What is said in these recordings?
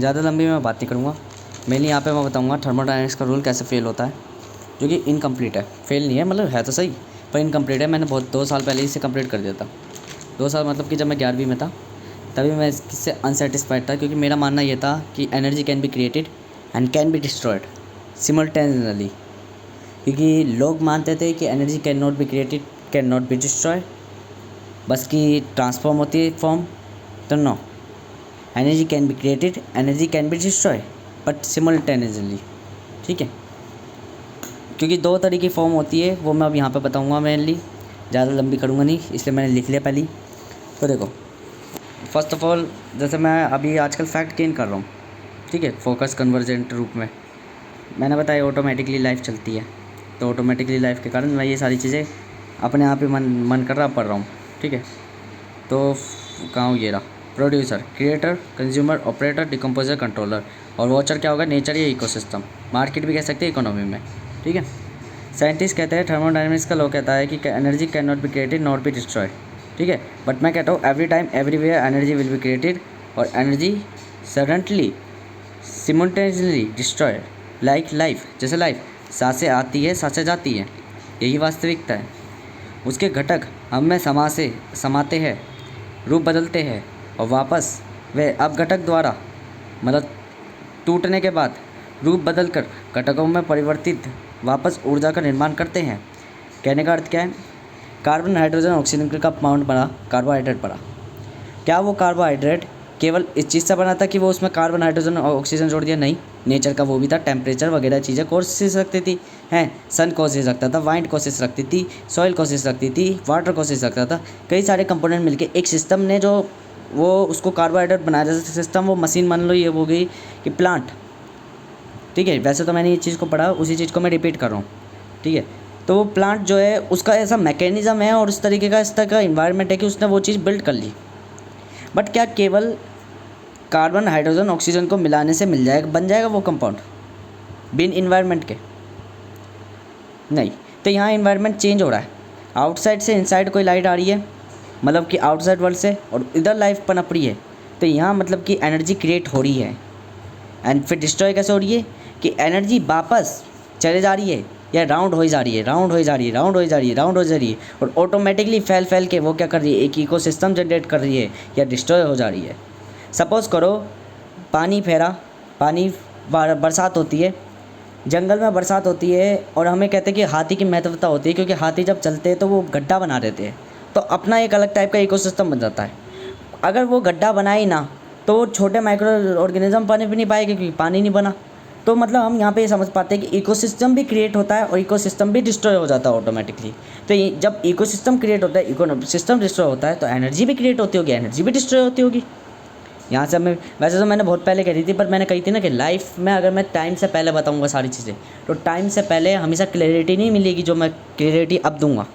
ज़्यादा लंबी मैं बात नहीं करूँगा। मेनली यहाँ पे मैं बताऊँगा थर्मोडायनेमिक्स का रूल कैसे फेल होता है, जो कि इनकम्प्लीट है। फेल नहीं है, मतलब है तो सही पर इनकम्प्लीट है। मैंने 2 साल पहले इसे कंप्लीट कर दिया था। 2 साल मतलब कि जब मैं 11वीं में था तभी मैं इससे अनसेटिस्फाइड था, क्योंकि मेरा मानना ये था कि energy can be created and can be destroyed simultaneously. क्योंकि लोग मानते थे कि energy can not be created, can not be destroyed, बस की ट्रांसफॉर्म होती है फॉर्म। तो no, energy can be created, energy can be destroyed but simultaneously. ठीक है, क्योंकि 2 तरह की फॉर्म होती है, वो मैं अब यहाँ पे बताऊँगा। मेनली ज़्यादा लंबी करूँगा नहीं, इसलिए मैंने लिख लिया पहले। तो देखो, फर्स्ट ऑफ ऑल जैसे मैं अभी आजकल फैक्ट गेन कर रहा हूँ, ठीक है, फोकस कन्वर्जेंट रूप में। मैंने बताया ऑटोमेटिकली लाइफ चलती है, तो ऑटोमेटिकली लाइफ के कारण मैं ये सारी चीज़ें अपने आप ही मन कर रहा पढ़ रहा हूँ। ठीक है, तो कहाँ ये रहा, producer, creator, consumer, operator, decomposer, controller, और वॉचर क्या होगा, नेचर या इकोसिस्टम। मार्केट भी कह सकते हैं इकोनॉमी में। ठीक है, साइंटिस्ट कहते हैं, थर्मोडायनेमिक्स का लॉ कहता है कि energy can not be created not be destroyed. ठीक है, बट मैं कहता हूँ every time everywhere energy will be created और energy suddenly simultaneously destroyed like life. जैसे लाइफ सांसें आती है सांसें जाती हैं, यही वास्तविकता है। उसके घटक हम में समाते हैं, रूप बदलते हैं और वापस वे अब घटक द्वारा मतलब टूटने के बाद रूप बदलकर घटकों में परिवर्तित वापस ऊर्जा का निर्माण करते हैं। कहने का अर्थ क्या है, कार्बन हाइड्रोजन ऑक्सीजन का कंपाउंड बना, कार्बोहाइड्रेट बना। क्या वो कार्बोहाइड्रेट केवल इस चीज़ से बना था कि वो उसमें कार्बन हाइड्रोजन और ऑक्सीजन जोड़ दिया? नहीं, नेचर का वो भी था। टेम्परेचर वगैरह चीज़ें कोशिश रखती थी हैं, सन कोशिश रखता था, वाइंड कोशिश रखती थी, सॉइल कोशिश रखती थी, वाटर कोशिश रखता था। कई सारे कंपोनेंट मिलके एक सिस्टम ने जो वो उसको कार्बोहाइड्रेट बनाया। जैसे सिस्टम वो मशीन मान लो, ये हो गई कि प्लांट। ठीक है, वैसे तो मैंने ये चीज़ को पढ़ा, उसी चीज़ को मैं रिपीट कर रहा हूँ। ठीक है, तो वो प्लांट जो है उसका ऐसा मैकेनिज़्म है और इस तरीके का इस तरह का इन्वायरमेंट है कि उसने वो चीज़ बिल्ड कर ली। बट क्या केवल कार्बन हाइड्रोजन ऑक्सीजन को मिलाने से बन जाएगा वो कंपाउंड बिन इन्वायरमेंट के? नहीं। तो यहाँ इन्वायरमेंट चेंज हो रहा है, आउटसाइड से इनसाइड कोई लाइट आ रही है, मतलब कि आउटसाइड वर्ल्ड से, और इधर लाइफ पनप रही है। तो यहाँ मतलब कि एनर्जी क्रिएट हो रही है एंड फिर डिस्ट्रॉय कैसे हो रही है कि एनर्जी वापस चले जा रही है या राउंड हो जा रही है, राउंड हो जा रही है, राउंड हो जा रही है, राउंड हो जा रही है, और ऑटोमेटिकली फैल के वो क्या कर रही है, एक इकोसिस्टम जनरेट कर रही है या डिस्ट्रॉय हो जा रही है। सपोज़ करो पानी बरसात होती है, जंगल में बरसात होती है, और हमें कहते हैं कि हाथी की महत्वता होती है, क्योंकि हाथी जब चलते हैं तो वो गड्ढा बना देते हैं, तो अपना एक अलग टाइप का इकोसिस्टम बन जाता है। अगर वो गड्ढा बना ही ना तो छोटे माइक्रो ऑर्गेनिज्म पानी भी नहीं पाएंगे, क्योंकि पानी नहीं बना। तो मतलब हम यहाँ पे ये समझ पाते हैं कि इकोसिस्टम भी क्रिएट होता है और इकोसिस्टम भी डिस्ट्रॉय हो जाता है ऑटोमेटिकली। तो जब इकोसिस्टम क्रिएट होता है, इकोसिस्टम डिस्ट्रॉय होता है, तो एनर्जी भी क्रिएट होती होगी, एनर्जी भी डिस्ट्रॉय होती होगी। यहाँ से मैं वैसे तो मैंने बहुत पहले कह दी थी, पर मैंने कही थी ना कि लाइफ में अगर मैं टाइम से पहले बताऊँगा सारी चीज़ें, तो टाइम से पहले हमेशा क्लैरिटी नहीं मिलेगी जो मैं क्लैरिटी अब दूँगा।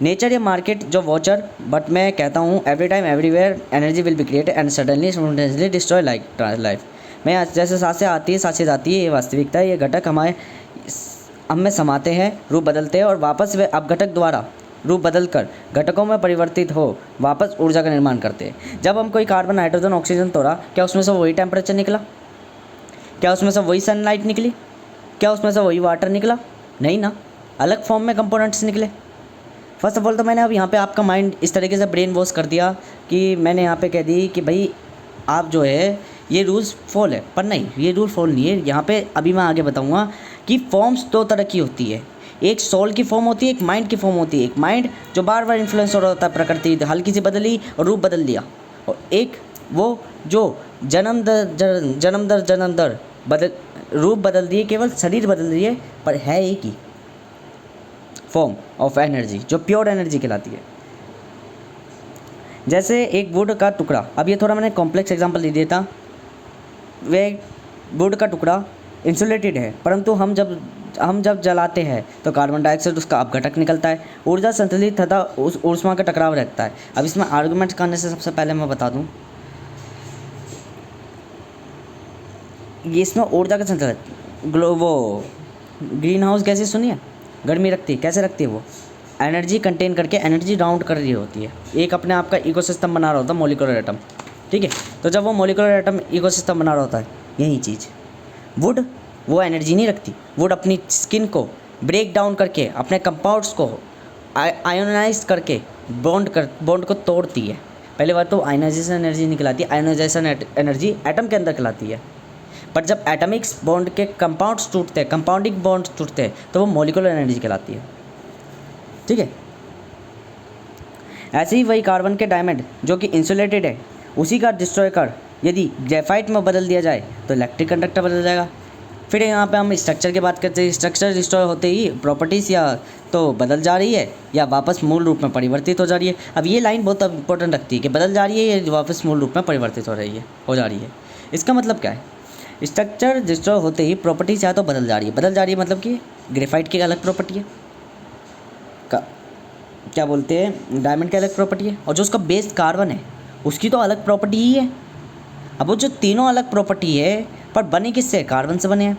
नेचर या मार्केट जो वॉचर, बट मैं कहता हूँ every time everywhere energy will be created and suddenly simultaneously destroy like life. मैं जैसे सांसें आती है सांसें जाती है, ये वास्तविकता है। ये घटक हम में समाते हैं, रूप बदलते हैं और वापस वे अब घटक द्वारा रूप बदलकर घटकों में परिवर्तित हो वापस ऊर्जा का निर्माण करते हैं। जब हम कोई कार्बन हाइड्रोजन ऑक्सीजन तोड़ा, क्या उसमें से वही टेम्परेचर निकला? क्या उसमें से वही सनलाइट निकली? क्या उसमें से वही वाटर निकला? नहीं ना, अलग फॉर्म में कंपोनेंट्स निकले। फर्स्ट ऑफ ऑल तो मैंने अब यहाँ पे आपका माइंड इस तरीके से ब्रेन वॉश कर दिया कि मैंने यहाँ पे कह दी कि भाई आप जो है ये रूल्स फॉल है, पर नहीं, ये रूल फॉल नहीं है। यहाँ पे अभी मैं आगे बताऊँगा कि फॉर्म्स 2 तरह की होती है, एक सोल की फॉर्म होती है, एक माइंड की फॉर्म होती है। एक माइंड जो बार बार इन्फ्लुएंस हो रहा होता है, प्रकृति हल्की सी बदली और रूप बदल दिया, और एक वो जो जन्म दर जन्म बदल रूप बदल दिए, केवल शरीर बदल दिए, पर है एक ही फॉर्म ऑफ एनर्जी जो प्योर एनर्जी कहलाती है। जैसे एक वुड का टुकड़ा, अब ये थोड़ा मैंने कॉम्प्लेक्स एग्जांपल दे दिया था। वे वुड का टुकड़ा इंसुलेटेड है, परंतु हम जब जलाते हैं तो कार्बन डाइऑक्साइड उसका अपघटक निकलता है, ऊर्जा संतुलित तथा उस ऊष्मा का टकराव रहता है। अब इसमें आर्गूमेंट करने से सबसे पहले मैं बता दूं, ये इसमें ऊर्जा का संतुलन, वो ग्रीन हाउस गैसें सुनिए, गर्मी रखती है, कैसे रखती है? वो एनर्जी कंटेन करके एनर्जी राउंड कर रही होती है, एक अपने आप का इकोसिस्टम बना रहा होता है, मॉलिक्यूलर एटम। ठीक है। तो जब वो मॉलिक्यूलर एटम इकोसिस्टम बना रहा होता है, यही चीज़ वुड वो एनर्जी नहीं रखती। वुड अपनी स्किन को ब्रेक डाउन करके अपने कंपाउंड्स को आयोनाइज करके बॉन्ड को तोड़ती है। पहले बात तो आयोनाइजेशन एनर्जी निकलाती है। आयोनाइजेशन एनर्जी एटम के अंदर कहलाती है। बट जब एटमिक्स बॉन्ड के कंपाउंड्स टूटते हैं, कंपाउंडिंग बॉन्ड टूटते हैं, तो वो मॉलिक्यूलर एनर्जी कहलाती है। ठीक है। ऐसे ही वही कार्बन के डायमंड जो कि इंसुलेटेड है, उसी का डिस्ट्रॉय कर यदि ग्रेफाइट में बदल दिया जाए तो इलेक्ट्रिक कंडक्टर बदल जाएगा। फिर यहाँ पे हम स्ट्रक्चर की बात करते हैं। स्ट्रक्चर डिस्ट्रॉय होते ही प्रॉपर्टीज़ या तो बदल जा रही है या वापस मूल रूप में परिवर्तित हो जा रही है। अब ये लाइन बहुत इंपॉर्टेंट रखती है कि बदल जा रही है या वापस मूल रूप में परिवर्तित हो जा रही है। इसका मतलब क्या है? स्ट्रक्चर डिस्ट्रॉय होते ही प्रॉपर्टीज़ या तो बदल जा रही है। बदल जा रही है मतलब कि ग्रेफाइट की अलग प्रॉपर्टी है, क्या बोलते हैं, डायमंड की अलग प्रॉपर्टी है, और जो उसका बेस कार्बन है उसकी तो अलग प्रॉपर्टी ही है। अब वो जो तीनों अलग प्रॉपर्टी है पर बने किससे? कार्बन से बने हैं।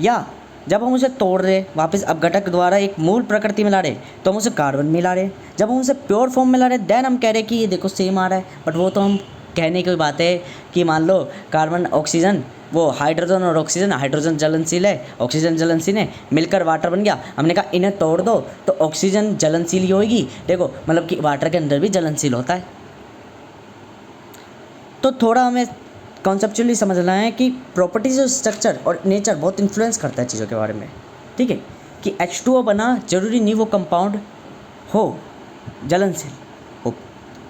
या जब हम उसे तोड़ रहे वापस अपघटक द्वारा एक मूल प्रकृति में ला रहे तो हम उसे कार्बन में ला रहे। जब हम उसे प्योर फॉर्म में ला रहे देन हम कह रहे कि ये देखो सेम आ रहा है। बट वो तो हम कहने की बात है कि मान लो कार्बन ऑक्सीजन, वो हाइड्रोजन और ऑक्सीजन, हाइड्रोजन जलनशील है, ऑक्सीजन जलनशील है, मिलकर वाटर बन गया। हमने कहा इन्हें तोड़ दो तो ऑक्सीजन जलनशील ही होगी। देखो मतलब कि वाटर के अंदर भी जलनशील होता है। तो थोड़ा हमें कॉन्सेप्चुअली समझना है कि प्रॉपर्टीज और स्ट्रक्चर और नेचर बहुत इन्फ्लुएंस करता है चीज़ों के बारे में। ठीक है कि H2O बना जरूरी नहीं वो कंपाउंड हो जलनशील हो,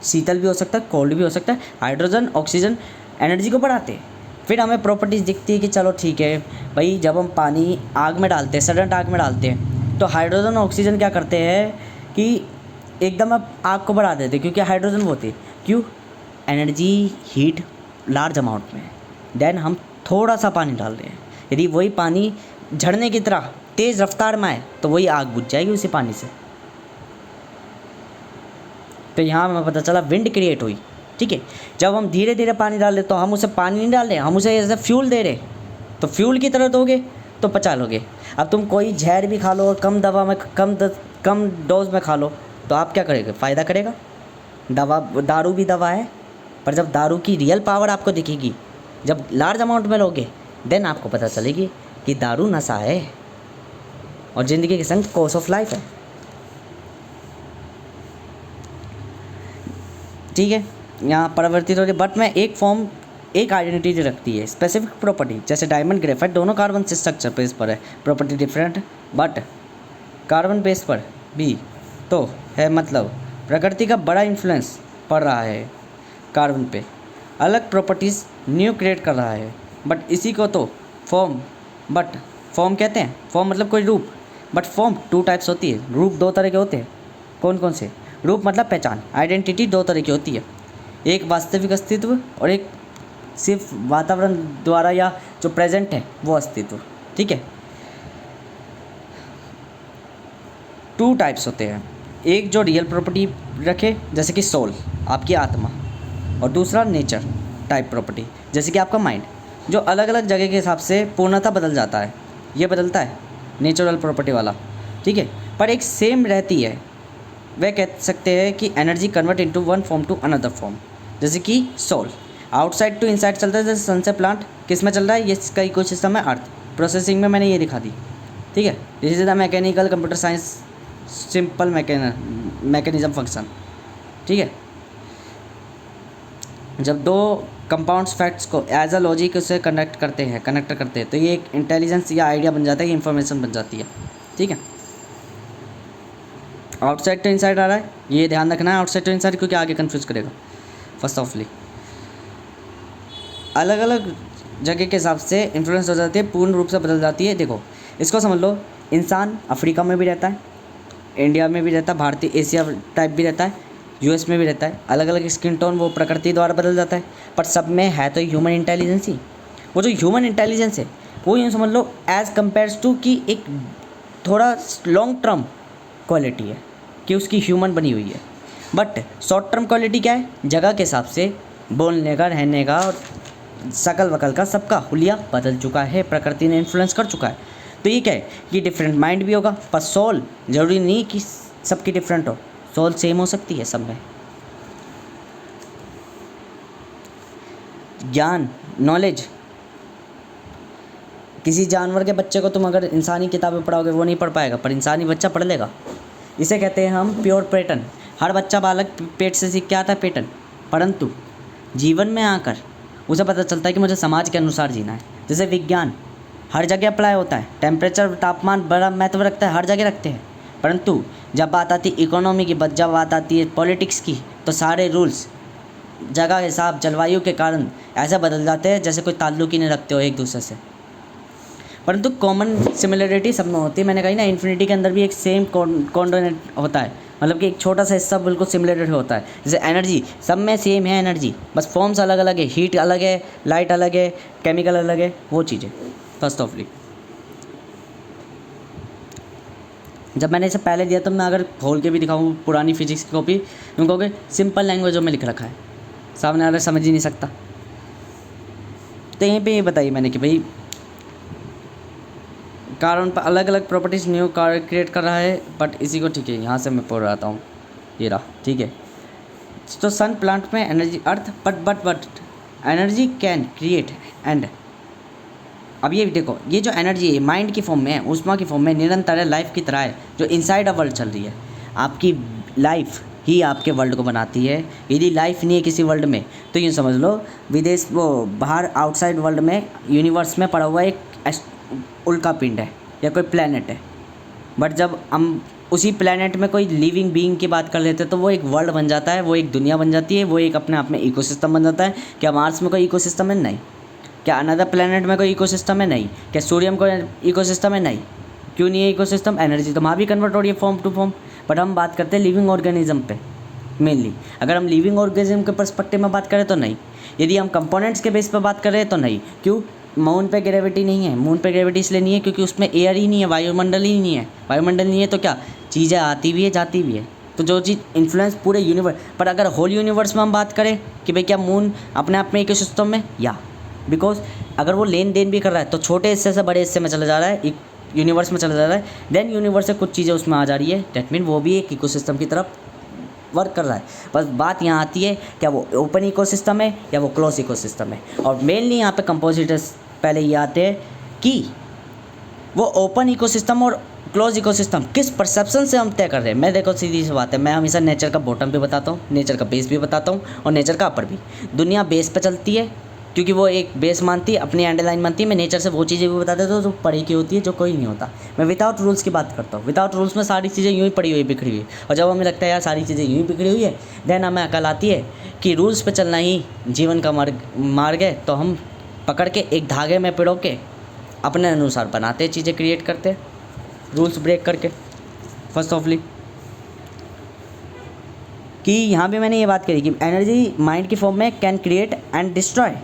शीतल भी हो सकता है, कोल्ड भी हो सकता है। हाइड्रोजन ऑक्सीजन एनर्जी को बढ़ाते हैं। फिर हमें प्रॉपर्टीज़ दिखती है कि चलो ठीक है भाई, जब हम पानी आग में डालते हैं, सडन आग में डालते हैं, तो हाइड्रोजन ऑक्सीजन क्या करते हैं कि एकदम अब आग को बढ़ा देते हैं, क्योंकि हाइड्रोजन वो होती है। क्यों? एनर्जी हीट लार्ज अमाउंट में। देन हम थोड़ा सा पानी डाल रहे हैं, यदि वही पानी झरने की तरह तेज़ रफ्तार में आए तो वही आग बुझ जाएगी उसी पानी से। तो यहाँ हमें पता चला विंड क्रिएट हुई। ठीक है। जब हम धीरे धीरे पानी डाल रहे तो हम उसे पानी नहीं डाल रहे, हम उसे एज ए फ्यूल दे रहे, तो फ्यूल की तरह दोगे तो पचा लोगे। अब तुम कोई जहर भी खा लो और कम दवा में कम डोज में खा लो तो आप क्या करेंगे? फ़ायदा करेगा। दारू भी दवा है, पर जब दारू की रियल पावर आपको दिखेगी, जब लार्ज अमाउंट में लोगे, देन आपको पता चलेगी कि दारू नशा है और ज़िंदगी के संग कोर्स ऑफ लाइफ है। ठीक है। यहाँ परिवर्तित हो रही, बट में एक फॉर्म एक आइडेंटिटी रखती है, स्पेसिफिक प्रॉपर्टी। जैसे डायमंड ग्रेफाइट दोनों कार्बन से स्ट्रक्चर बेस पर है, property different, but carbon base पर भी तो है। मतलब प्रकृति का बड़ा इन्फ्लुएंस पड़ रहा है कार्बन पे, अलग प्रॉपर्टीज़ न्यू क्रिएट कर रहा है। बट इसी को तो फॉर्म कहते हैं। फॉर्म मतलब कोई रूप, बट फॉर्म 2 टाइप्स होती है। रूप 2 तरह के होते हैं। कौन कौन से? रूप मतलब पहचान, आइडेंटिटी 2 तरह की होती है। एक वास्तविक अस्तित्व और एक सिर्फ वातावरण द्वारा या जो प्रेजेंट है वो अस्तित्व। ठीक है। 2 टाइप्स होते हैं, एक जो रियल प्रॉपर्टी रखे जैसे कि सोल, आपकी आत्मा, और दूसरा नेचर टाइप प्रॉपर्टी जैसे कि आपका माइंड, जो अलग अलग जगह के हिसाब से पूर्णतः बदल जाता है। ये बदलता है नेचुरल प्रॉपर्टी वाला। ठीक है। पर एक सेम रहती है। वह कह सकते हैं कि energy convert into one form to another form. जैसे कि सोल आउटसाइड टू इनसाइड चलता है। जैसे सन से प्लांट किस में चल रहा है? ये इसका इकोसिस्टम है अर्थ। प्रोसेसिंग में मैंने ये दिखा दी। ठीक है। This is the mechanical computer science simple mechanism function. ठीक है। जब 2 कंपाउंड्स फैक्ट्स को एज अ लॉजिक से कनेक्ट करते हैं तो ये एक इंटेलिजेंस या आइडिया बन जाता है, इंफॉर्मेशन बन जाती है। ठीक है। आउटसाइड टू इनसाइड आ रहा है, ये ध्यान रखना है, आउटसाइड टू इनसाइड, क्योंकि आगे कंफ्यूज करेगा। फर्स्ट ऑफली अलग अलग जगह के हिसाब से इन्फ्लुएंस हो जाती है, पूर्ण रूप से बदल जाती है। देखो इसको समझ लो, इंसान अफ्रीका में भी रहता है, इंडिया में भी रहता है, भारतीय एशिया टाइप भी रहता है, यूएस में भी रहता है। अलग अलग स्किन टोन वो प्रकृति द्वारा बदल जाता है, पर सब में है तो ह्यूमन इंटेलिजेंस ही। वो जो ह्यूमन इंटेलिजेंस है वो यूँ समझ लो एज़ कम्पेयर्स टू कि एक थोड़ा लॉन्ग टर्म क्वालिटी है कि उसकी ह्यूमन बनी हुई है। बट शॉर्ट टर्म क्वालिटी क्या है? जगह के हिसाब से बोलने का, रहने का और शकल वकल का सबका हुलिया बदल चुका है, प्रकृति ने इन्फ्लुएंस कर चुका है। तो ये क्या है कि डिफरेंट माइंड भी होगा, पर सोल ज़रूरी नहीं कि सबकी डिफरेंट हो, सोल सेम हो सकती है सब में। ज्ञान, नॉलेज। किसी जानवर के बच्चे को तुम अगर इंसानी किताबें पढ़ाओगे वो नहीं पढ़ पाएगा, पर इंसानी बच्चा पढ़ लेगा। इसे कहते हैं हम प्योर पैटर्न। हर बच्चा बालक पेट से सीख के आता है पैटर्न, परंतु जीवन में आकर उसे पता चलता है कि मुझे समाज के अनुसार जीना है। जैसे विज्ञान हर जगह अप्लाई होता है, टेम्परेचर, तापमान बड़ा महत्व रखता है, हर जगह रखते हैं, परंतु जब बात आती है इकोनॉमी की, जब बात आती है पॉलिटिक्स की, तो सारे रूल्स जगह हिसाब, जलवायु के कारण ऐसे बदल जाते हैं जैसे कोई ताल्लुक ही नहीं रखते हो एक दूसरे से। परंतु कॉमन सिमिलरिटी सब में होती है। मैंने कही ना, इन्फिनिटी के अंदर भी एक सेम कॉन्डोनेट होता है, मतलब कि एक छोटा सा हिस्सा बिल्कुल सिमिलर होता है। जैसे एनर्जी, सब में सेम है एनर्जी, बस फॉर्म्स अलग अलग है, हीट अलग है, लाइट अलग है, केमिकल अलग है, वो चीज़ें। फर्स्ट ऑफली जब मैंने इसे पहले दिया तो मैं अगर खोल के भी दिखाऊँ पुरानी फिजिक्स की कॉपी, तुम कहोगे सिंपल लैंग्वेजों में लिख रखा है, सामने वाला समझ ही नहीं सकता। तो यहीं पे ये बताइए मैंने कि भाई कार्बन पर अलग अलग प्रॉपर्टीज न्यू क्रिएट कर रहा है, बट इसी को ठीक है यहाँ से मैं पढ़ रहा हूँ, ये रहा, ठीक है। तो सन प्लांट में energy, earth, but energy can create and, अब ये देखो, ये जो एनर्जी है माइंड की फॉर्म में है, ऊष्मा की फॉर्म में निरंतर है, लाइफ की तरह है, जो इनसाइड अ वर्ल्ड चल रही है। आपकी लाइफ ही आपके वर्ल्ड को बनाती है। यदि लाइफ नहीं है किसी वर्ल्ड में तो यूँ समझ लो विदेश, वो बाहर आउटसाइड वर्ल्ड में, यूनिवर्स में पड़ा हुआ एक उल्का पिंड है या कोई प्लेनेट है। बट जब हम उसी प्लेनेट में कोई लिविंग बीइंग की बात कर लेते हैं तो वो एक वर्ल्ड बन जाता है, वो एक दुनिया बन जाती है, वो एक अपने आप में इकोसिस्टम बन जाता है। क्या मार्स में कोई इकोसिस्टम है? नहीं। क्या अनदर प्लेनेट में कोई इकोसिस्टम है? नहीं। क्या सूर्य में कोई इकोसिस्टम है? नहीं। क्यों नहीं है इकोसिस्टम? एनर्जी तो वहाँ भी कन्वर्ट हो रही है फॉर्म टू फॉर्म। बट हम बात करते हैं लिविंग ऑर्गेनिज्म पे मेनली। अगर हम लिविंग ऑर्गेनिज्म के पर्सपेक्टिव में बात करें तो नहीं। यदि हम कंपोनेंट्स के बेस पर बात करें तो नहीं। क्यों? मून पे ग्रेविटी नहीं है। मून पे ग्रेविटी इसलिए नहीं है क्योंकि उसमें एयर ही नहीं है, वायुमंडल ही नहीं है। वायुमंडल नहीं है तो क्या चीज़ें आती भी है जाती भी है, तो जो चीज़ इन्फ्लुएंस पूरे यूनिवर्स पर, अगर होल यूनिवर्स में हम बात करें कि भाई क्या मून अपने आप में इकोसिस्टम में, या बिकॉज अगर वो लेन देन भी कर रहा है तो छोटे हिस्से से बड़े हिस्से में चला जा रहा है, यूनिवर्स में चला जा रहा है, देन यूनिवर्स से कुछ चीज़ें उसमें आ जा रही है, डेट मीन वो भी एक इकोसिस्टम की तरफ वर्क कर रहा है। बस बात यहाँ आती है क्या वो ओपन इकोसिस्टम है या वो क्लोज इकोसिस्टम है। और मेनली यहाँ पे कंपोजिटर्स पहले ये आते हैं कि वो ओपन इकोसिस्टम और क्लोज इकोसिस्टम किस परसेप्शन से हम तय कर रहे हैं। मैं देखो सीधी सी बात है, मैं हमेशा नेचर का बॉटम भी बताता हूँ, नेचर का बेस भी बताता हूँ और नेचर का अपर भी। दुनिया बेस पे चलती है क्योंकि वो एक बेस मानती है, अपनी एंड लाइन मानती है। मैं नेचर से वो चीज़ें भी बता देता हूँ जो पढ़ी की होती है, जो कोई नहीं होता। मैं विदाउट रूल्स की बात करता हूँ। विदाउट रूल्स में सारी चीज़ें यूँ ही पड़ी हुई बिखरी हुई, और जब हमें लगता है यार सारी चीज़ें यूँ ही बिखरी हुई है, देन हमें अकल आती है कि रूल्स पे चलना ही जीवन का मार्ग है, तो हम पकड़ के एक धागे में पिरो के अपने अनुसार बनाते चीज़ें क्रिएट करते रूल्स ब्रेक करके। फर्स्ट ऑफली कि यहाँ भी मैंने ये बात करी कि एनर्जी माइंड की फॉर्म में can create and destroy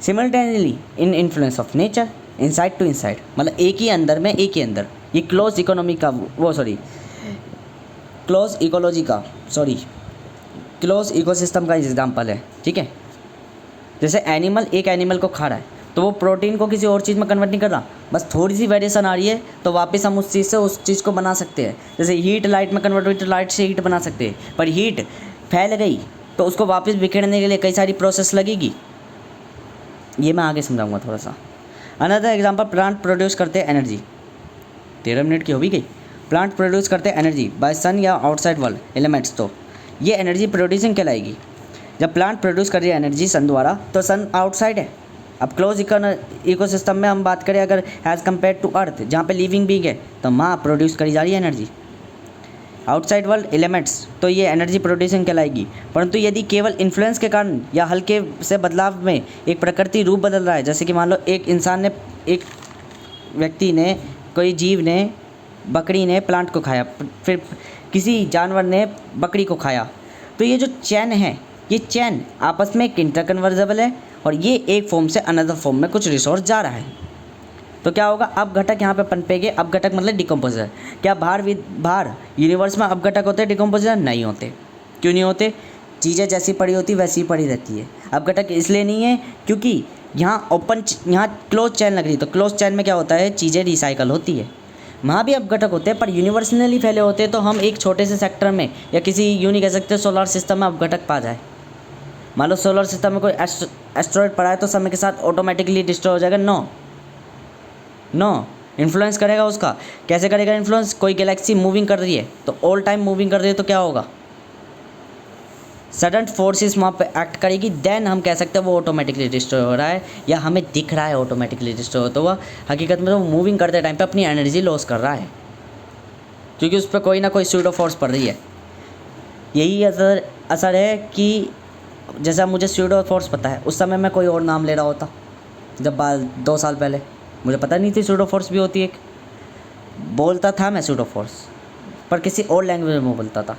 simultaneously in influence of nature inside to inside, मतलब एक ही अंदर में, एक ही अंदर। ये क्लोज इकोनॉमी का क्लोज इकोसिस्टम का एग्जाम्पल है, ठीक है। जैसे एनिमल एक एनिमल को खा रहा है तो वो प्रोटीन को किसी और चीज़ में कन्वर्ट नहीं कर रहा, बस थोड़ी सी वेरिएशन आ रही है तो वापस हम उस चीज़ से उस चीज़ को बना सकते हैं। जैसे हीट लाइट में कन्वर्ट हुई तो लाइट से हीट बना सकते हैं, पर हीट फैल गई तो उसको वापस बिखेरने के लिए कई सारी प्रोसेस लगेगी। ये मैं आगे समझाऊंगा थोड़ा सा। अनदर एग्जांपल, प्लांट प्रोड्यूस करते हैं एनर्जी। 13 मिनट की हो भी गई। प्लांट प्रोड्यूस करते हैं एनर्जी बाय सन या आउटसाइड वर्ल्ड एलिमेंट्स, तो ये एनर्जी प्रोड्यूसिंग कहलाएगी। जब प्लांट प्रोड्यूस कर रही है एनर्जी सन द्वारा तो सन आउटसाइड है। अब क्लोज इकोसिस्टम में हम बात करें अगर एज़ कम्पेयर टू अर्थ जहाँ पे लिविंग बीइंग है, तो वहाँ प्रोड्यूस करी जा रही है एनर्जी आउटसाइड वर्ल्ड एलिमेंट्स, तो ये एनर्जी प्रोड्यूसिंग कहलाएगी। परंतु यदि केवल इन्फ्लुएंस के कारण या हल्के से बदलाव में एक प्रकृति रूप बदल रहा है, जैसे कि मान लो एक इंसान ने, एक व्यक्ति ने, कोई जीव ने, बकरी ने प्लांट को खाया, फिर किसी जानवर ने बकरी को खाया, तो ये जो चैन है, ये चैन आपस में इंटरकन्वर्जेबल है और ये एक फॉर्म से अनदर फॉर्म में कुछ रिसोर्स जा रहा है। तो क्या होगा, अब घटक यहाँ पे पनपेंगे। अब घटक मतलब डिकम्पोजर। क्या बाहर यूनिवर्स में अब घटक होते हैं डिकम्पोजर? नहीं होते। क्यों नहीं होते? चीज़ें जैसी पड़ी होती वैसी पड़ी रहती है। अब घटक इसलिए नहीं है क्योंकि यहाँ यहाँ क्लोज चैन लग रही है, तो क्लोज चैन में क्या होता है, चीज़ें रिसाइकल होती है। वहाँ भी अब घटक होते हैं पर यूनिवर्सली फैले होते हैं, तो हम एक छोटे से सेक्टर में या किसी यूँ नहीं कह सकते सोलर सिस्टम में अब घटक पा जाए। मान लो सोलर सिस्टम में कोई एस्ट्रॉयड पड़ा है तो समय के साथ ऑटोमेटिकली डिस्ट्रॉय हो जाएगा? No, no. इन्फ्लुएंस करेगा उसका। कैसे करेगा इन्फ्लुएंस? कोई गैलेक्सी मूविंग कर रही है तो ऑल टाइम मूविंग कर रही है तो क्या होगा? सडन फोर्सेस वहाँ पे एक्ट करेगी, देन हम कह सकते हैं वो ऑटोमेटिकली डिस्ट्रॉय हो रहा है, या हमें दिख रहा है ऑटोमेटिकली डिस्ट्रॉय होता हुआ। हकीकत में तो वो मूविंग करते टाइम पे अपनी एनर्जी लॉस कर रहा है, क्योंकि उस पर कोई ना कोई स्यूडो फोर्स पड़ रही है। यही असर है कि जैसा मुझे स्यूडो फोर्स पता है, उस समय मैं कोई और नाम ले रहा होता। जब 2 साल पहले मुझे पता नहीं थी स्यूडो फोर्स भी होती है, बोलता था मैं स्यूडो फोर्स, पर किसी और लैंग्वेज में बोलता था।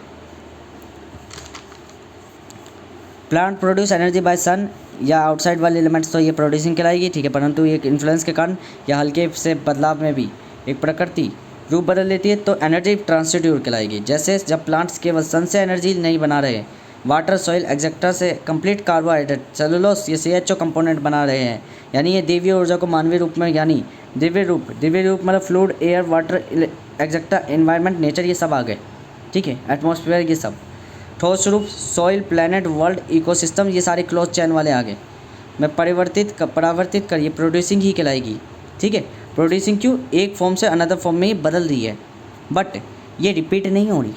प्लांट प्रोड्यूस एनर्जी बाय सन या आउटसाइड वाले एलिमेंट्स तो ये प्रोड्यूसिंग कहलाएगी, ठीक है, परंतु एक इन्फ्लुएंस के कारण या हल्के से बदलाव में भी एक प्रकृति रूप बदल लेती है तो एनर्जी ट्रांसड्यूसर कहलाएगी। जैसे जब प्लांट्स केवल सन से एनर्जी नहीं बना रहे, वाटर, सॉइल एक्सेट्रा से कंप्लीट कार्बोहाइड्रेट, सेलुलोस या CHO कंपोनेंट बना रहे हैं, यानी ये देवीय ऊर्जा को मानवीय रूप में, यानी दिव्य रूप मतलब fluid, air, water etcetera, environment, nature, ये सब आ गए, ठीक है, एटमॉस्फेयर, ये सब ठोस रूप, सॉइल, प्लैनेट, वर्ल्ड, इकोसिस्टम, ये सारे क्लोज चैन वाले आ गए। मैं परावर्तित कर ये प्रोड्यूसिंग ही कहलाएगी, ठीक है। प्रोड्यूसिंग क्यों? एक फॉर्म से अनदर फॉर्म में ही बदल रही है, बट ये रिपीट नहीं हो रही।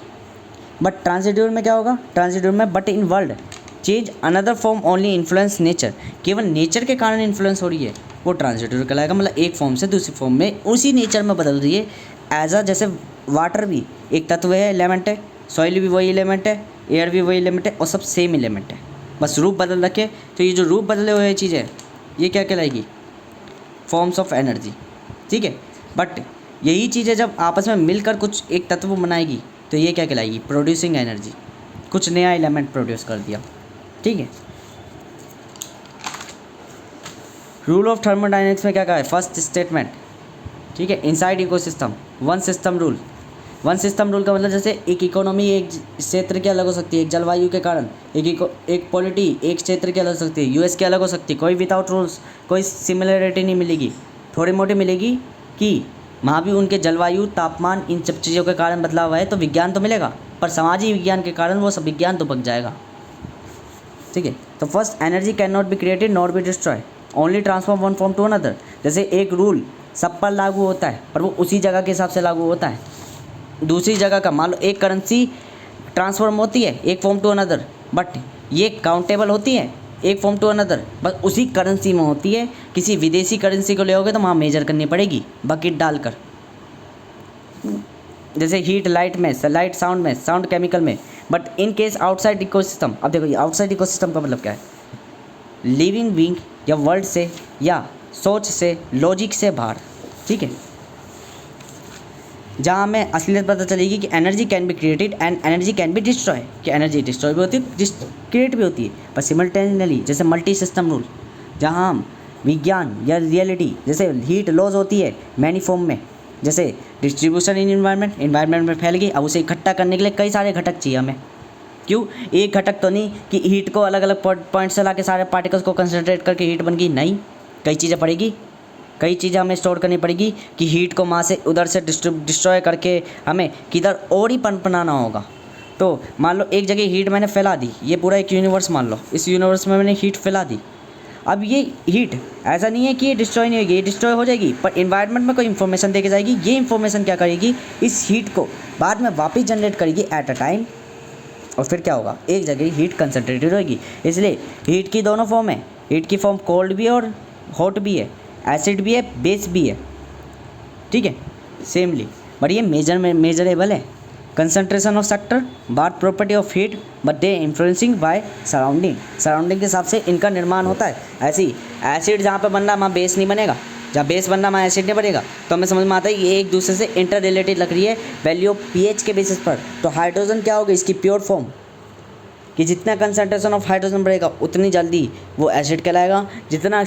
बट ट्रांजिड्यूर में क्या होगा? ट्रांजिड्यूर में but in world change another form only influence nature, केवल नेचर के कारण इन्फ्लुएंस हो रही है, वो ट्रांजिड्यूर कहलाएगा। मतलब एक फॉर्म से दूसरी फॉर्म में उसी नेचर में बदल रही है। जैसे वाटर भी एक तत्व है, एलिमेंट है, सॉइल भी वही एलिमेंट है, एयर भी वही एलिमेंट है, और सब सेम एलिमेंट है, बस रूप बदल रखे। तो ये जो रूप बदले हुए चीज़ है ये क्या कहलाएगी? फॉर्म्स ऑफ एनर्जी, ठीक है। बट यही चीज़ें जब आपस में मिलकर कुछ एक तत्व बनाएगी तो ये क्या कहलाएगी? Producing energy. कुछ नया एलिमेंट प्रोड्यूस कर दिया, ठीक है। रूल ऑफ थर्मोडायनेमिक्स में क्या कहा है? फर्स्ट स्टेटमेंट, ठीक है, inside ecosystem one system rule. One system rule का मतलब जैसे एक इकोनॉमी एक क्षेत्र की अलग हो सकती है, एक जलवायु के कारण, एक पॉलिटी एक क्षेत्र की अलग हो सकती है, यूएस की अलग हो सकती है, कोई विदाउट रूल्स कोई सिमिलरिटी नहीं मिलेगी, थोड़ी मोटी मिलेगी कि वहाँ भी उनके जलवायु, तापमान, इन सब चीज़ों के कारण बदलाव हुआ है, तो विज्ञान तो मिलेगा, पर समाजी विज्ञान के कारण वो सब विज्ञान तो बच जाएगा, ठीक है। तो first, energy can not be created not be destroy, only transform one form to another. जैसे एक रूल सब पर लागू होता है पर वो उसी जगह के हिसाब से लागू होता है। दूसरी जगह का मान लो एक करेंसी ट्रांसफॉर्म होती है एक फॉर्म टू अनदर, बट ये काउंटेबल होती है एक फॉर्म टू अनदर, बस उसी करेंसी में होती है। किसी विदेशी करेंसी को ले तो वहाँ मेजर करनी पड़ेगी बकेट डालकर। जैसे हीट लाइट में, लाइट साउंड में, साउंड केमिकल में, but in case outside ecosystem. अब देखो ये आउटसाइड इकोसिस्टम का मतलब क्या है? लिविंग बीइंग या वर्ल्ड से या सोच से, लॉजिक से बाहर, ठीक है, जहाँ हमें असलियत पता चलेगी कि energy can be created and energy can be destroy, कि एनर्जी डिस्ट्रॉय भी होती है, क्रिएट भी होती है, पर सिमल्टेनियसली। जैसे मल्टी सिस्टम रूल, जहाँ हम विज्ञान या रियलिटी, जैसे हीट लॉज होती है मैनी फॉर्म में, जैसे डिस्ट्रीब्यूशन इन इन्वायरमेंट में फैल गई, अब उसे इकट्ठा करने के लिए कई सारे घटक चाहिए हमें। क्यों? एक घटक तो नहीं कि हीट को अलग अलग पॉइंट से ला के सारे पार्टिकल्स को कंसनट्रेट करके हीट बन गई, नहीं, कई चीज़ें पड़ेगी, कई चीज़ें हमें स्टोर करनी पड़ेगी कि हीट को वहाँ से उधर से डिस्ट्रॉय करके हमें किधर और ही पनपनाना होगा। तो मान लो एक जगह हीट मैंने फैला दी, ये पूरा एक यूनिवर्स मान लो, इस यूनिवर्स में मैंने हीट फैला दी। अब ये हीट ऐसा नहीं है कि ये डिस्ट्रॉय नहीं होगी, ये डिस्ट्रॉय हो जाएगी, पर इन्वायरमेंट में कोई इन्फॉर्मेशन दे के जाएगी। ये इन्फॉर्मेशन क्या करेगी? इस हीट को बाद में वापस जनरेट करेगी एट अ टाइम, और फिर क्या होगा? एक जगह हीट कंसनट्रेटेड होगी। इसलिए हीट की दोनों फॉर्म है, हीट की फॉर्म कोल्ड भी है और हॉट भी है, एसिड भी है, बेस भी है, ठीक है, सेमली। बट ये मेजरेबल है। Concentration of sector, both property of heat, but they influencing by surrounding के हिसाब से इनका निर्माण होता है। ऐसी एसिड जहाँ पे बन रहा वहाँ बेस नहीं बनेगा, जहाँ बेस बनना वहाँ एसिड नहीं बनेगा। तो हमें समझ में आता है ये एक दूसरे से इंटर रिलेटेड लग रही है वैल्यू ऑफ pH के बेसिस पर। तो हाइड्रोजन क्या होगा? इसकी प्योर फॉर्म, कि जितना कंसंट्रेशन ऑफ हाइड्रोजन बढ़ेगा उतनी जल्दी वो एसिड कहलाएगा, जितना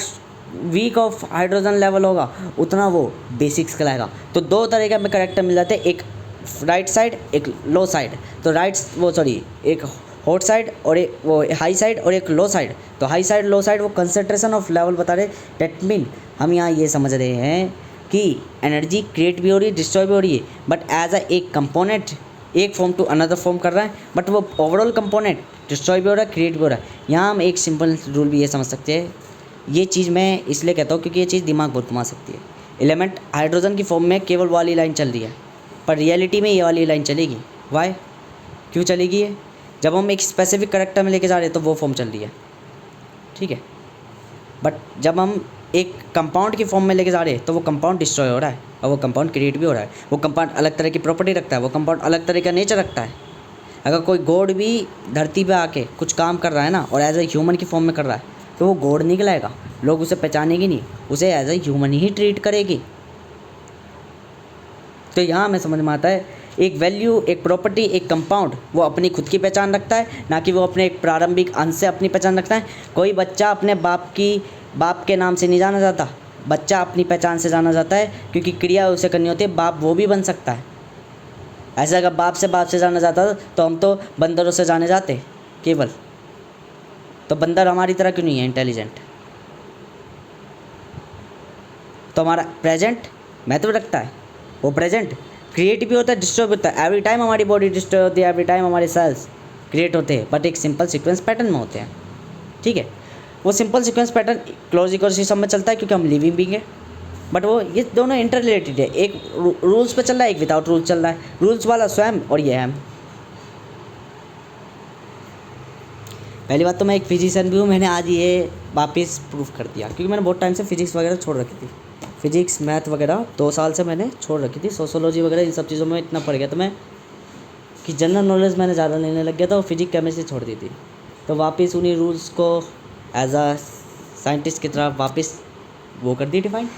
वीक ऑफ हाइड्रोजन लेवल होगा उतना वो बेसिक्स कहलाएगा। तो दो तरह के हमें करेक्टर मिल जाते हैं, एक राइट साइड, एक लो साइड। तो एक हॉट साइड और एक वो हाई साइड और एक लो साइड। तो हाई साइड लो साइड वो कंसंट्रेशन ऑफ लेवल बता रहे। डेट मीन हम यहाँ ये समझ रहे हैं कि एनर्जी क्रिएट भी हो रही है, डिस्ट्रॉय भी हो रही है, बट एज अ एक कंपोनेंट एक फॉर्म टू अनदर फॉर्म कर रहा है, बट वो ओवरऑल कंपोनेंट डिस्ट्रॉय भी हो रहा है, क्रिएट भी हो रहा है। यहाँ हम एक सिंपल रूल भी ये समझ सकते हैं, ये चीज़ मैं इसलिए कहता हूँ क्योंकि ये चीज़ दिमाग बहुत घुमा सकती है। एलिमेंट हाइड्रोजन की फॉर्म में केवल वाली लाइन चल रही है, पर रियलिटी में ये वाली लाइन चलेगी। वाई, क्यों चलेगी ये? जब हम एक स्पेसिफिक करेक्टर में लेके जा रहे हैं तो वो फॉर्म चल रही है, ठीक है। बट जब हम एक कंपाउंड की फॉर्म में लेके जा रहे हैं तो वो कंपाउंड डिस्ट्रॉय हो रहा है और वो कंपाउंड क्रिएट भी हो रहा है। वो कंपाउंड अलग तरह की प्रॉपर्टी रखता है, वो कंपाउंड अलग तरह का नेचर रखता है। अगर कोई गॉड भी धरती पे आके कुछ काम कर रहा है ना और एज ए ह्यूमन की फॉर्म में कर रहा है तो वो गॉड नहीं कहलाएगा, लोग उसे पहचानेंगे नहीं, उसे एज ए ह्यूमन ही ट्रीट करेगी। तो यहाँ हमें समझ में आता है एक वैल्यू, एक प्रॉपर्टी, एक कंपाउंड वो अपनी खुद की पहचान रखता है, ना कि वो अपने एक प्रारंभिक अंश से अपनी पहचान रखता है। कोई बच्चा अपने बाप के नाम से नहीं जाना जाता, बच्चा अपनी पहचान से जाना जाता है, क्योंकि क्रिया उसे करनी होती है। बाप वो भी बन सकता है। ऐसे अगर बाप से जाना जाता तो हम तो बंदरों से जाने जाते केवल। तो बंदर हमारी तरह क्यों नहीं है इंटेलिजेंट? तो हमारा प्रेजेंट महत्व रखता है, वो प्रेजेंट क्रिएट भी होता है, डिस्ट्रॉय भी होता है। एवरी टाइम हमारी बॉडी डिस्ट्रॉय होती है, एवरी टाइम हमारे सेल्स क्रिएट होते हैं, बट एक सिंपल सीक्वेंस पैटर्न में होते हैं, ठीक है। वो simple sequence pattern close ecosystem में चलता है क्योंकि हम लिविंग बीइंग है, बट वो ये दोनों इंटर रिलेटेड है। एक रूल्स पे चल रहा है, एक विदाउट रूल्स चल रहा है। रूल्स वाला स्वयं और ये हम। पहली बात तो मैं एक फिजिशियन भी हूँ, मैंने आज ये वापस प्रूफ कर दिया, क्योंकि मैंने बहुत टाइम से फिजिक्स वगैरह छोड़ रखी थी। फिजिक्स मैथ वगैरह 2 साल से मैंने छोड़ रखी थी। सोशोलॉजी वगैरह इन सब चीज़ों में इतना पड़ गया था मैं कि जनरल नॉलेज मैंने ज़्यादा लेने लग गया था और फिजिक्स केमिस्ट्री छोड़ दी थी। तो वापस उन्हीं रूल्स को एज अ साइंटिस्ट की तरह वापस वो कर दी डिफाइन।